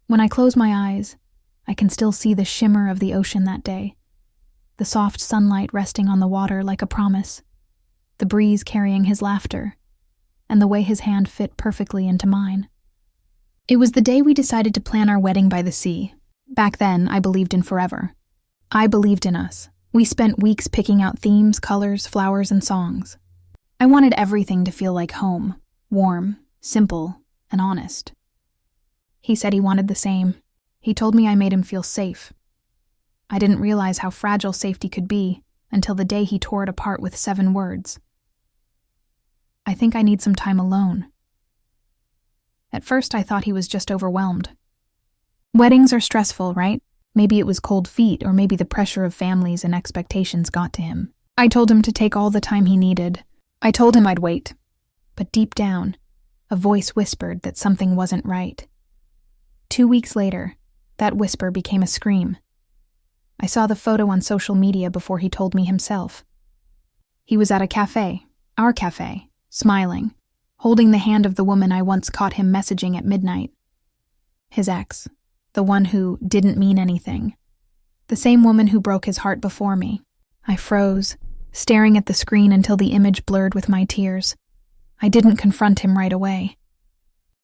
When I close my eyes, I can still see the shimmer of the ocean that day, the soft sunlight resting on the water like a promise, the breeze carrying his laughter, and the way his hand fit perfectly into mine. It was the day we decided to plan our wedding by the sea. Back then, I believed in forever. I believed in us. We spent weeks picking out themes, colors, flowers, and songs. I wanted everything to feel like home, warm, simple, and honest. He said he wanted the same. He told me I made him feel safe. I didn't realize how fragile safety could be until the day he tore it apart with 7 words. I think I need some time alone. At first, I thought he was just overwhelmed. Weddings are stressful, right? Maybe it was cold feet, or maybe the pressure of families and expectations got to him. I told him to take all the time he needed. I told him I'd wait. But deep down, a voice whispered that something wasn't right. 2 weeks later, that whisper became a scream. I saw the photo on social media before he told me himself. He was at a cafe, our cafe, smiling, holding the hand of the woman I once caught him messaging at midnight. His ex, the one who didn't mean anything. The same woman who broke his heart before me. I froze, staring at the screen until the image blurred with my tears. I didn't confront him right away.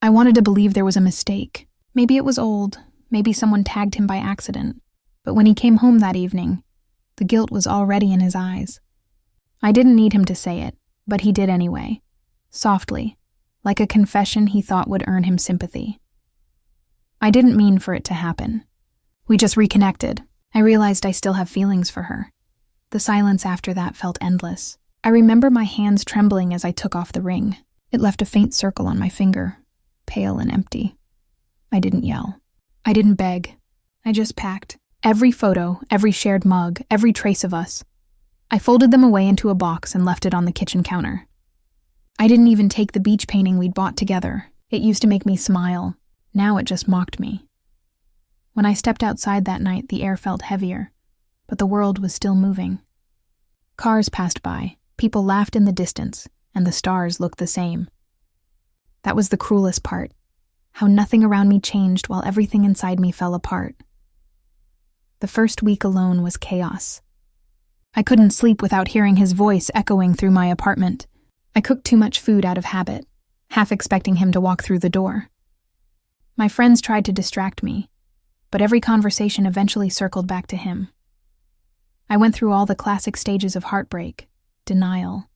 I wanted to believe there was a mistake. Maybe it was old, maybe someone tagged him by accident. But when he came home that evening, the guilt was already in his eyes. I didn't need him to say it, but he did anyway. Softly, like a confession he thought would earn him sympathy. I didn't mean for it to happen. We just reconnected. I realized I still have feelings for her. The silence after that felt endless. I remember my hands trembling as I took off the ring. It left a faint circle on my finger, pale and empty. I didn't yell. I didn't beg. I just packed. Every photo, every shared mug, every trace of us. I folded them away into a box and left it on the kitchen counter. I didn't even take the beach painting we'd bought together. It used to make me smile. Now it just mocked me. When I stepped outside that night, the air felt heavier, but the world was still moving. Cars passed by, people laughed in the distance, and the stars looked the same. That was the cruelest part, how nothing around me changed while everything inside me fell apart. The first week alone was chaos. I couldn't sleep without hearing his voice echoing through my apartment. I cooked too much food out of habit, half expecting him to walk through the door. My friends tried to distract me, but every conversation eventually circled back to him. I went through all the classic stages of heartbreak, denial,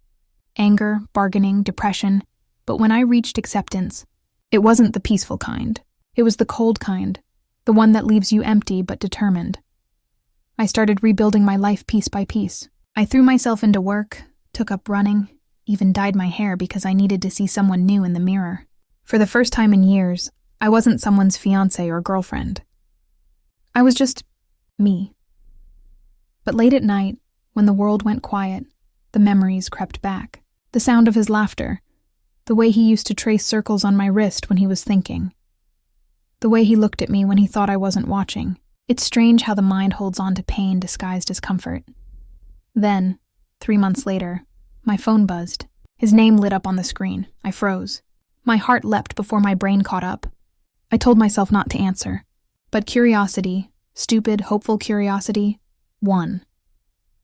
anger, bargaining, depression, but when I reached acceptance, it wasn't the peaceful kind. It was the cold kind, the one that leaves you empty but determined. I started rebuilding my life piece by piece. I threw myself into work, took up running, even dyed my hair because I needed to see someone new in the mirror. For the first time in years, I wasn't someone's fiancé or girlfriend. I was just me. But late at night, when the world went quiet, the memories crept back. The sound of his laughter, the way he used to trace circles on my wrist when he was thinking, the way he looked at me when he thought I wasn't watching. It's strange how the mind holds on to pain disguised as comfort. Then, 3 months later, my phone buzzed. His name lit up on the screen. I froze. My heart leapt before my brain caught up. I told myself not to answer. But curiosity, stupid, hopeful curiosity, won.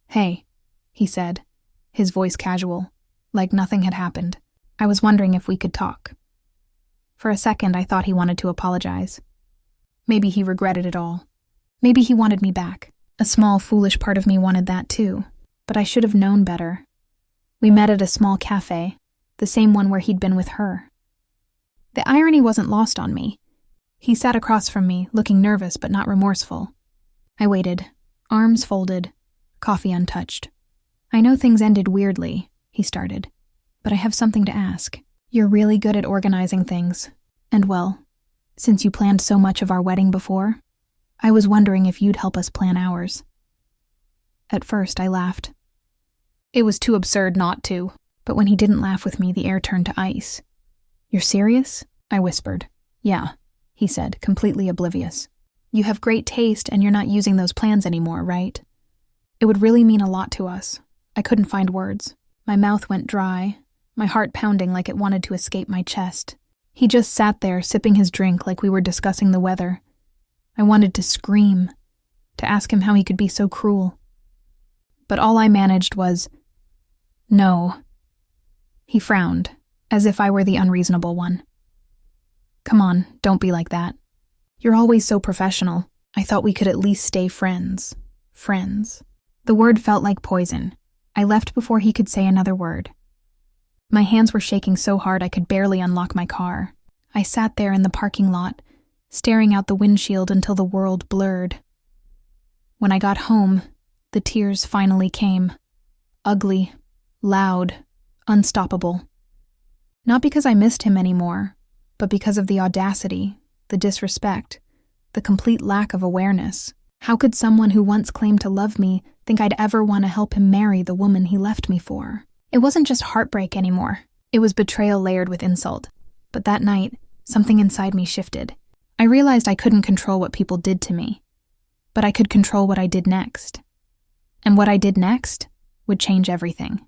"Hey," he said, his voice casual, like nothing had happened. I was wondering if we could talk. For a second, I thought he wanted to apologize. Maybe he regretted it all. Maybe he wanted me back. A small, foolish part of me wanted that too, but I should have known better. We met at a small cafe, the same one where he'd been with her. The irony wasn't lost on me. He sat across from me, looking nervous but not remorseful. I waited, arms folded, coffee untouched. "I know things ended weirdly," he started, "but I have something to ask. You're really good at organizing things. And well, since you planned so much of our wedding before, I was wondering if you'd help us plan ours." At first, I laughed. It was too absurd not to, but when he didn't laugh with me, the air turned to ice. "You're serious?" I whispered. "Yeah," he said, completely oblivious. "You have great taste and you're not using those plans anymore, right? It would really mean a lot to us." I couldn't find words. My mouth went dry, my heart pounding like it wanted to escape my chest. He just sat there, sipping his drink like we were discussing the weather, I wanted to scream, to ask him how he could be so cruel. But all I managed was, "No." He frowned, as if I were the unreasonable one. "Come on, don't be like that. You're always so professional. I thought we could at least stay friends." Friends. The word felt like poison. I left before he could say another word. My hands were shaking so hard I could barely unlock my car. I sat there in the parking lot, staring out the windshield until the world blurred. When I got home, the tears finally came. Ugly, loud, unstoppable. Not because I missed him anymore, but because of the audacity, the disrespect, the complete lack of awareness. How could someone who once claimed to love me think I'd ever want to help him marry the woman he left me for? It wasn't just heartbreak anymore. It was betrayal layered with insult. But that night, something inside me shifted. I realized I couldn't control what people did to me, but I could control what I did next. And what I did next would change everything.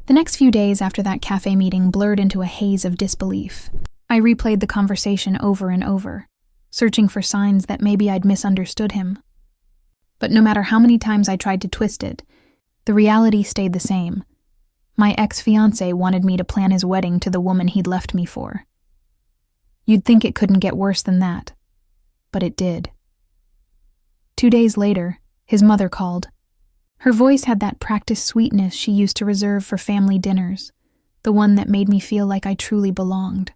The next few days after that cafe meeting blurred into a haze of disbelief. I replayed the conversation over and over, searching for signs that maybe I'd misunderstood him. But no matter how many times I tried to twist it, the reality stayed the same. My ex-fiancé wanted me to plan his wedding to the woman he'd left me for. You'd think it couldn't get worse than that, but it did. 2 days later, his mother called. Her voice had that practiced sweetness she used to reserve for family dinners, the one that made me feel like I truly belonged.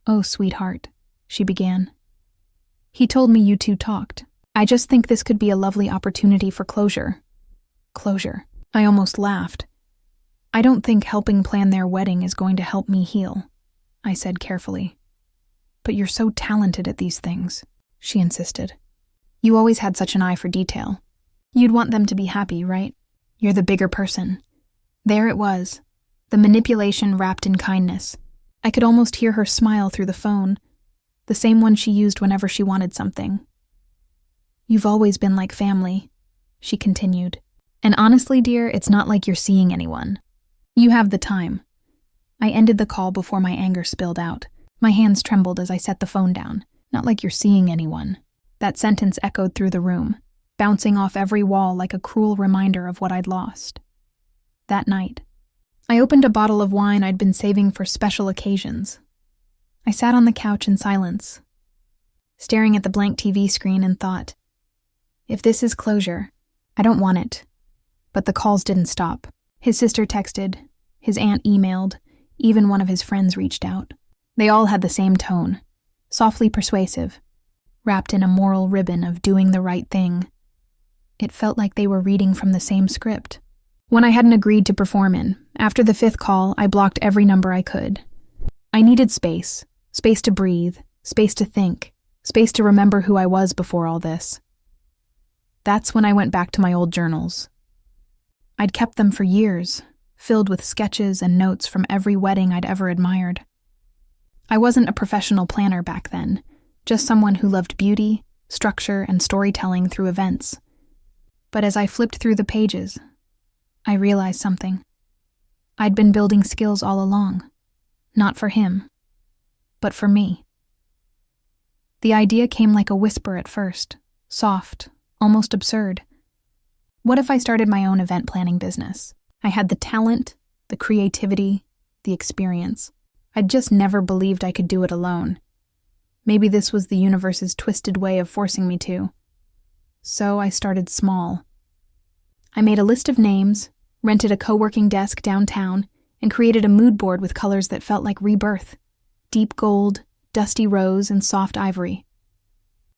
"Oh, sweetheart," she began. "He told me you two talked. I just think this could be a lovely opportunity for closure." Closure. I almost laughed. "I don't think helping plan their wedding is going to help me heal," I said carefully. "But you're so talented at these things," she insisted. "You always had such an eye for detail. You'd want them to be happy, right? You're the bigger person." There it was, the manipulation wrapped in kindness. I could almost hear her smile through the phone, the same one she used whenever she wanted something. "You've always been like family," she continued. "And honestly, dear, it's not like you're seeing anyone. You have the time." I ended the call before my anger spilled out. My hands trembled as I set the phone down. "Not like you're seeing anyone." That sentence echoed through the room, bouncing off every wall like a cruel reminder of what I'd lost. That night, I opened a bottle of wine I'd been saving for special occasions. I sat on the couch in silence, staring at the blank TV screen and thought, if this is closure, I don't want it. But the calls didn't stop. His sister texted, his aunt emailed, even one of his friends reached out. They all had the same tone, softly persuasive, wrapped in a moral ribbon of doing the right thing. It felt like they were reading from the same script. One I hadn't agreed to perform in, after the 5th call, I blocked every number I could. I needed space to breathe, space to think, space to remember who I was before all this. That's when I went back to my old journals. I'd kept them for years, filled with sketches and notes from every wedding I'd ever admired. I wasn't a professional planner back then, just someone who loved beauty, structure, and storytelling through events. But as I flipped through the pages, I realized something. I'd been building skills all along, not for him, but for me. The idea came like a whisper at first, soft, almost absurd. What if I started my own event planning business? I had the talent, the creativity, the experience. I'd just never believed I could do it alone. Maybe this was the universe's twisted way of forcing me to. So I started small. I made a list of names, rented a co-working desk downtown, and created a mood board with colors that felt like rebirth. Deep gold, dusty rose, and soft ivory.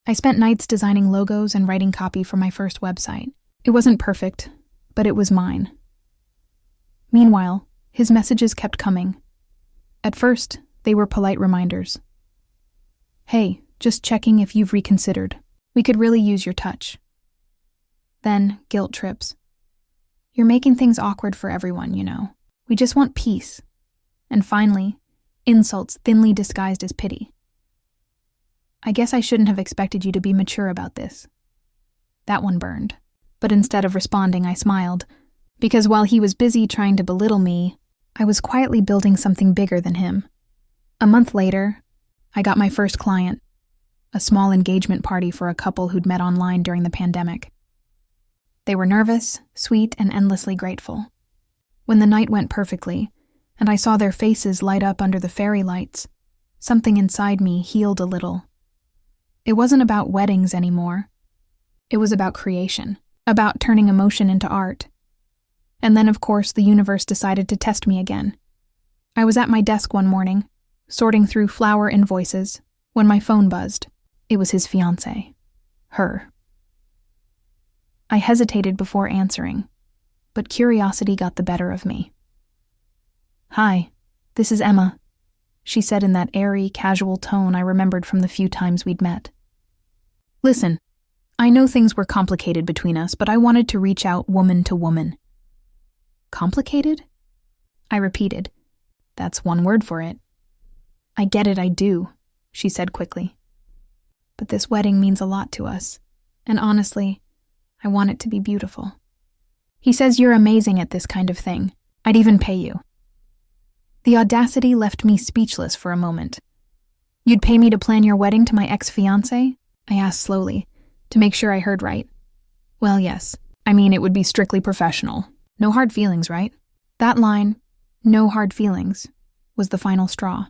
I spent nights designing logos and writing copy for my first website. It wasn't perfect, but it was mine. Meanwhile, his messages kept coming. At first, they were polite reminders. "Hey, just checking if you've reconsidered. We could really use your touch." Then, guilt trips. "You're making things awkward for everyone, you know. We just want peace." And finally, insults thinly disguised as pity. "I guess I shouldn't have expected you to be mature about this." That one burned. But instead of responding, I smiled, because while he was busy trying to belittle me, I was quietly building something bigger than him. A month later, I got my first client, a small engagement party for a couple who'd met online during the pandemic. They were nervous, sweet, and endlessly grateful. When the night went perfectly, and I saw their faces light up under the fairy lights, something inside me healed a little. It wasn't about weddings anymore. It was about creation, about turning emotion into art. And then, of course, the universe decided to test me again. I was at my desk one morning, sorting through flower invoices, when my phone buzzed. It was his fiancé. Her. I hesitated before answering, but curiosity got the better of me. "Hi, this is Emma," she said in that airy, casual tone I remembered from the few times we'd met. "Listen, I know things were complicated between us, but I wanted to reach out woman to woman." "Complicated?" I repeated. "That's one word for it." "I get it, I do," she said quickly. "But this wedding means a lot to us, and honestly, I want it to be beautiful. He says you're amazing at this kind of thing. I'd even pay you." The audacity left me speechless for a moment. "You'd pay me to plan your wedding to my ex-fiancé?" I asked slowly, to make sure I heard right. "Well, yes. I mean, it would be strictly professional. No hard feelings, right?" That line, "no hard feelings," was the final straw.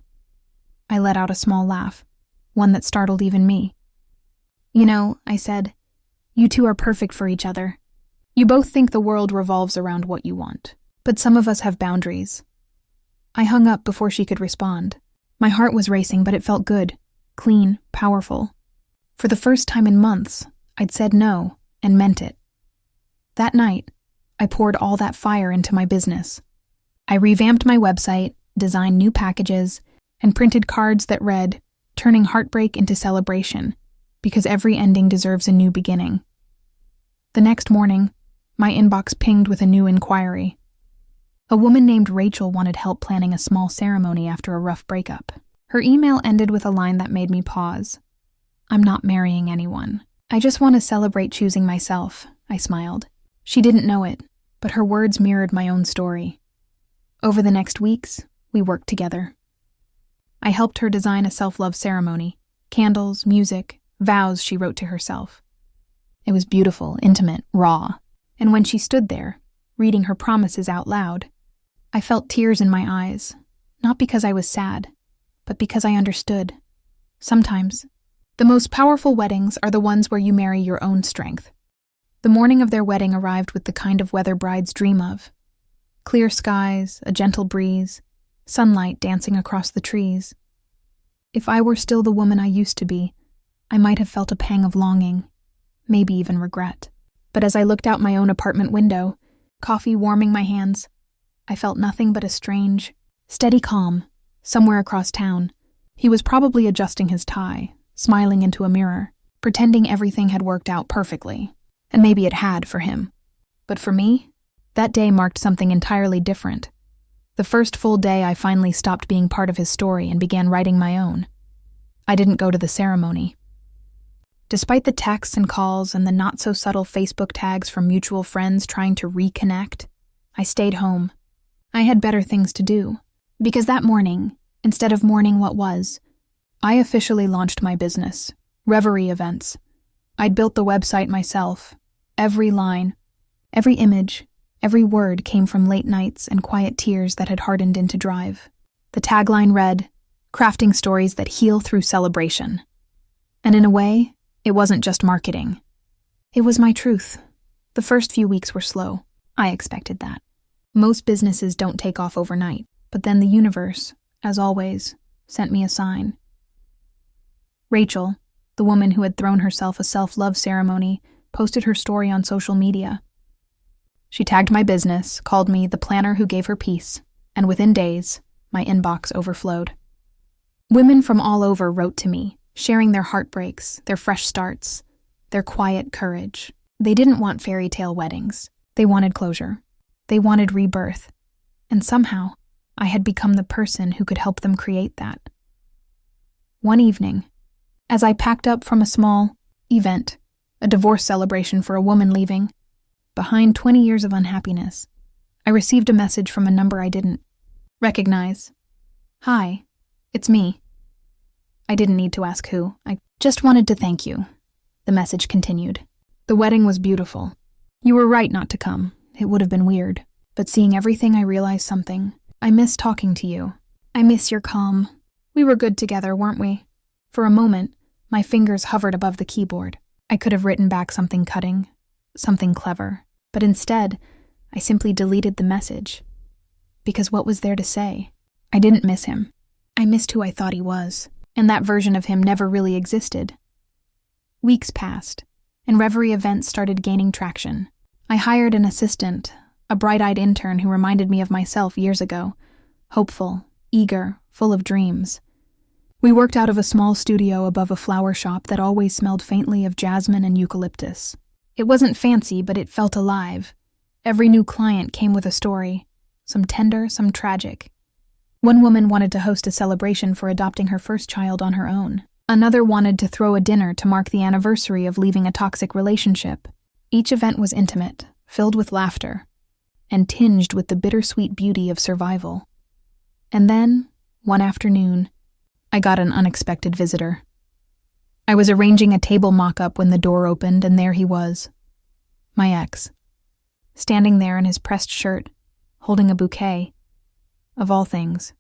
I let out a small laugh, one that startled even me. "You know," I said, "you two are perfect for each other. You both think the world revolves around what you want, but some of us have boundaries." I hung up before she could respond. My heart was racing, but it felt good, clean, powerful. For the first time in months, I'd said no and meant it. That night, I poured all that fire into my business. I revamped my website, designed new packages, and printed cards that read, "Turning heartbreak into celebration, because every ending deserves a new beginning." The next morning, my inbox pinged with a new inquiry. A woman named Rachel wanted help planning a small ceremony after a rough breakup. Her email ended with a line that made me pause. "I'm not marrying anyone. I just want to celebrate choosing myself," I smiled. She didn't know it, but her words mirrored my own story. Over the next weeks, we worked together. I helped her design a self-love ceremony, candles, music, vows she wrote to herself. It was beautiful, intimate, raw, and when she stood there, reading her promises out loud, I felt tears in my eyes, not because I was sad, but because I understood. Sometimes, the most powerful weddings are the ones where you marry your own strength. The morning of their wedding arrived with the kind of weather brides dream of. Clear skies, a gentle breeze, sunlight dancing across the trees. If I were still the woman I used to be, I might have felt a pang of longing, maybe even regret. But as I looked out my own apartment window, coffee warming my hands, I felt nothing but a strange, steady calm, somewhere across town. He was probably adjusting his tie, smiling into a mirror, pretending everything had worked out perfectly. And maybe it had for him. But for me, that day marked something entirely different. The first full day I finally stopped being part of his story and began writing my own. I didn't go to the ceremony. Despite the texts and calls and the not-so-subtle Facebook tags from mutual friends trying to reconnect, I stayed home. I had better things to do. Because that morning, instead of mourning what was, I officially launched my business, Reverie Events. I'd built the website myself. Every line, every image, every word came from late nights and quiet tears that had hardened into drive. The tagline read, "Crafting stories that heal through celebration." And in a way, it wasn't just marketing. It was my truth. The first few weeks were slow. I expected that. Most businesses don't take off overnight, but then the universe, as always, sent me a sign. Rachel, the woman who had thrown herself a self-love ceremony, posted her story on social media. She tagged my business, called me the planner who gave her peace, and within days, my inbox overflowed. Women from all over wrote to me, sharing their heartbreaks, their fresh starts, their quiet courage. They didn't want fairy tale weddings. They wanted closure. They wanted rebirth. And somehow, I had become the person who could help them create that. One evening, as I packed up from a small event, a divorce celebration for a woman leaving, behind 20 years of unhappiness, I received a message from a number I didn't recognize. "Hi, it's me." I didn't need to ask who. I Just wanted to thank you, the message continued. The wedding was beautiful. You were right not to come. It would have been weird. But seeing everything, I realized something. I miss talking to you. I miss your calm. We were good together, weren't we? For a moment, my fingers hovered above the keyboard. I could have written back something cutting, something clever. But instead, I simply deleted the message. Because what was there to say? I didn't miss him. I missed who I thought he was, and that version of him never really existed. Weeks passed, and Reverie events started gaining traction. I hired an assistant, a bright-eyed intern who reminded me of myself years ago, hopeful, eager, full of dreams. We worked out of a small studio above a flower shop that always smelled faintly of jasmine and eucalyptus. It wasn't fancy, but it felt alive. Every new client came with a story, some tender, some tragic. One woman wanted to host a celebration for adopting her first child on her own. Another wanted to throw a dinner to mark the anniversary of leaving a toxic relationship. Each event was intimate, filled with laughter, and tinged with the bittersweet beauty of survival. And then, one afternoon, I got an unexpected visitor. I was arranging a table mock-up when the door opened, and there he was. My ex. Standing there in his pressed shirt, holding a bouquet. Of all things.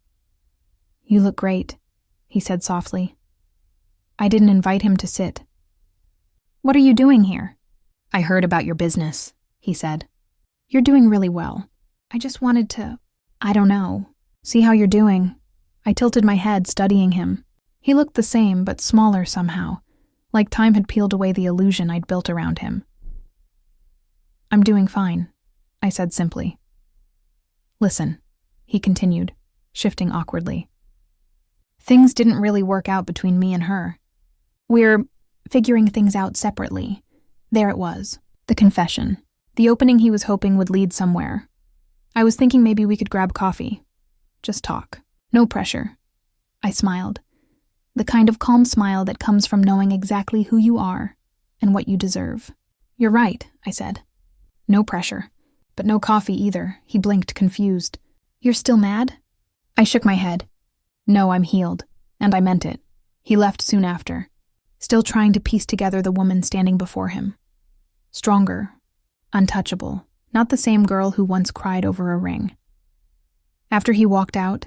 You look great, he said softly. I didn't invite him to sit. What are you doing here? I heard about your business, he said. You're doing really well. I just wanted to, I don't know, see how you're doing. I tilted my head, studying him. He looked the same, but smaller somehow, like time had peeled away the illusion I'd built around him. I'm doing fine, I said simply. Listen, he continued, shifting awkwardly. Things didn't really work out between me and her. We're figuring things out separately. There it was, the confession. The opening he was hoping would lead somewhere. I was thinking maybe we could grab coffee. Just talk. No pressure. I smiled. The kind of calm smile that comes from knowing exactly who you are and what you deserve. You're right, I said. No pressure. But no coffee either. He blinked, confused. You're still mad? I shook my head. No, I'm healed. And I meant it. He left soon after, still trying to piece together the woman standing before him. Stronger, untouchable, not the same girl who once cried over a ring. After he walked out,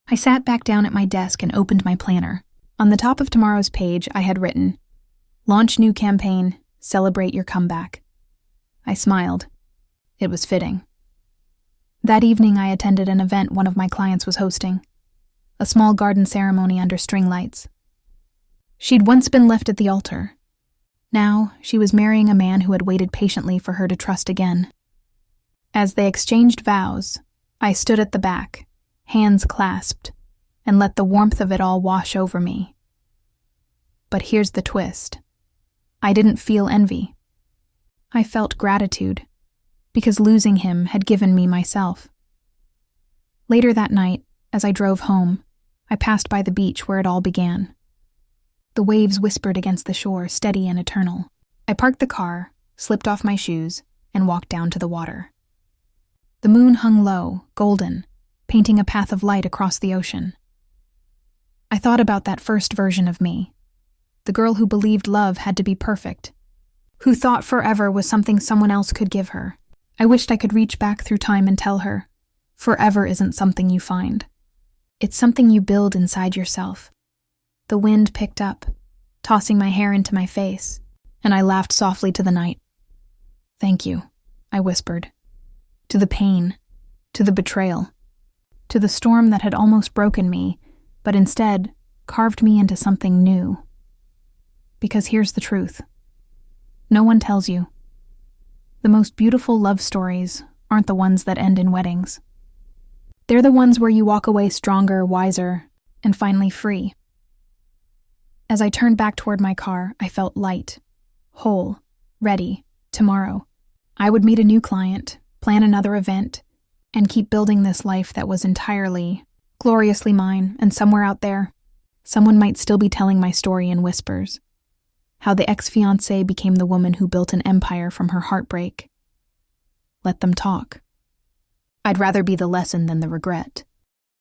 I sat back down at my desk and opened my planner. On the top of tomorrow's page, I had written, Launch new campaign, celebrate your comeback. I smiled. It was fitting. That evening, I attended an event one of my clients was hosting, a small garden ceremony under string lights. She'd once been left at the altar. Now, she was marrying a man who had waited patiently for her to trust again. As they exchanged vows, I stood at the back, hands clasped, and let the warmth of it all wash over me. But here's the twist. I didn't feel envy. I felt gratitude, because losing him had given me myself. Later that night, as I drove home, I passed by the beach where it all began. The waves whispered against the shore, steady and eternal. I parked the car, slipped off my shoes, and walked down to the water. The moon hung low, golden, painting a path of light across the ocean. I thought about that first version of me, the girl who believed love had to be perfect, who thought forever was something someone else could give her. I wished I could reach back through time and tell her, forever isn't something you find. It's something you build inside yourself. The wind picked up, tossing my hair into my face, and I laughed softly to the night. Thank you, I whispered. To the pain, to the betrayal, to the storm that had almost broken me, but instead carved me into something new. Because here's the truth. No one tells you. The most beautiful love stories aren't the ones that end in weddings. They're the ones where you walk away stronger, wiser, and finally free. As I turned back toward my car, I felt light, whole, ready. Tomorrow, I would meet a new client, plan another event, and keep building this life that was entirely, gloriously mine, and somewhere out there, someone might still be telling my story in whispers. How the ex-fiancé became the woman who built an empire from her heartbreak. Let them talk. I'd rather be the lesson than the regret.